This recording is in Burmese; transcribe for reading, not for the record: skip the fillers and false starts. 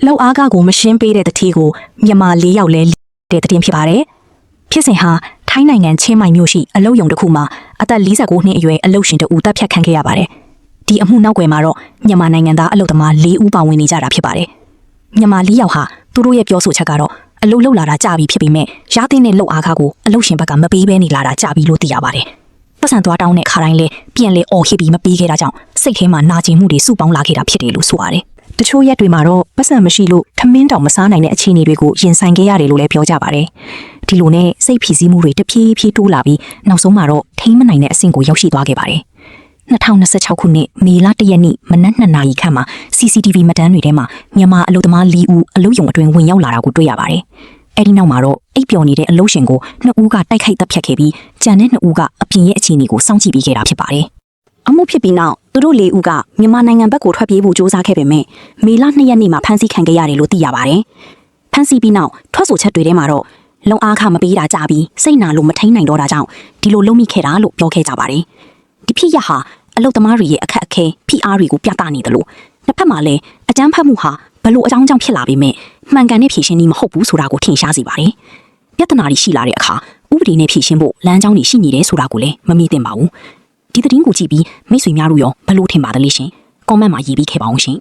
လောက်အားကကိုမရှင်းပေးတဲ့တတိကိုမြန်မာ၄ယောက်လဲတဲ့တည်င်းဖြစ်ပါတယ်ဖြစ်စဉ်ဟာထိုင်းနိုင်ငံချင်းမိုင်မြို့ရှိအလုတ်ယုံတစ်ခုမှာအသက်49နှစ်အရွယ်အလုတ်ရှင်တဦးတပ်ဖြတ်ခံခဲ့ရပါတယ်ဒီအမှုနောက်ွယ်မှာတော့မြန်မာနိုင်ငံသားအလုတ်သမား၄ဦးပါဝင်နေကြတာဖြစ်ပါတယ်မြန်မာ၄ယောက်ဟာသူတို့ရဲ့ပြောဆိုချက်ကတော့အလုတ်လောက်လာတာကြာပြီဖြစ်ပေမဲ့ရတဲ့နဲ့လောက်အားကကိုအလုတ်ရှင်ဘက်ကမပေးဘဲနေလာတာကြာပြီလို့သိရပါတယ်ပတ်စံသွားတောင်းတဲ့ခါတိုင်းလဲပြန်လဲအော်ဟစ်ပြီးမပေးခဲ့တာကြောင့်စိတ်ထဲမှာနာကျင်မှုတွေစုပေါင်းလာခဲ့တာဖြစ်တယ်လို့ဆိုရတယ်တချို့ရက်တွေမှာတော့ပတ်စံမရှိလို့ထမင်းတောင်မစားနိုင်တဲ့အခြေအနေတွေကိုရင်ဆိုင်ခဲ့ရတယ်လို့လည်းပြောကြပါတယ်ဒီလိုနဲ့စိတ်ဖိစီးမှုတွေတဖြည်းဖြည်းတိုးလာပြီးနောက်ဆုံးမှာတော့ထိမ့်မနိုင်တဲ့အဆင့်ကိုရောက်ရှိသွားခဲ့ပါတယ်2026ခုနှစ်မေလ1ရက်နေ့မနက်2နာရီခန့်မှာ CCTV မှတ်တမ်းတွေထဲမှာမြန်မာအလုသမား4ဦးအလုယုံအတွင်းဝင်ရောက်လာတာကိုတွေ့ရပါတယ်အဲဒီနောက်မှာတော့အိပ်ပျော်နေတဲ့အလုရှင်ကို2ဦးကတိုက်ခိုက်တပ်ဖြတ်ခဲ့ပြီးကြံတဲ့2ဦးကအပြင်ရဲ့အခြေအနေကိုစောင့်ကြည့်ပြီးခဲ့တာဖြစ်ပါတယ်အမှုဖြစ်ပြီးနောက်သူတို့4ဦးကမြန်မာနိုင်ငံဘက်ကိုထွက်ပြေးဖို့ကြိုးစားခဲ့ပေမဲ့မေလ2ရက်နေ့မှာဖမ်းဆီးခံခဲ့ရတယ်လို့သိရပါတယ်ဖမ်းဆီးပြီးနောက်ထွက်ဆိုချက်တွေထဲမှာတော့လုံအားခမပေးတာကြပြီးစိတ်နာလို့မထိန်နိုင်တော့တာကြောင့်ဒီလိုလုပ်မိခဲ့တာလို့ပြောခဲ့ကြပါတယ်ဒီဖြစ်ရဟာအလုသမားတွေရဲ့အခက်အခဲ PR တွေကိုပြသနေတယ်လို့တစ်ဖက်မှာလည်းအကြမ်းဖက်မှုဟာဘလို့အကြောင်းကြောင့်ဖြစ်လာပေမဲ့မှန်ကန်တဲ့ဖြေရှင်းနည်းမဟုတ်ဘူးဆိုတာကိုထင်ရှားစေပါတယ်ပြဿနာတွေရှိလာတဲ့အခါဥပဒေနဲ့ဖြေရှင်းဖို့လမ်းကြောင်းတွေရှိနေတယ်ဆိုတာကိုလည်းမမေ့သင့်ပါဘူးဒီသတင်းကိုကြည့်ပြီးမိတ်ဆွေများတို့ရောဘလို့ထင်ပါသလဲရှင်ကွန်မန့်မှာရေးပြီးခဲ့ပါအောင်ရှင်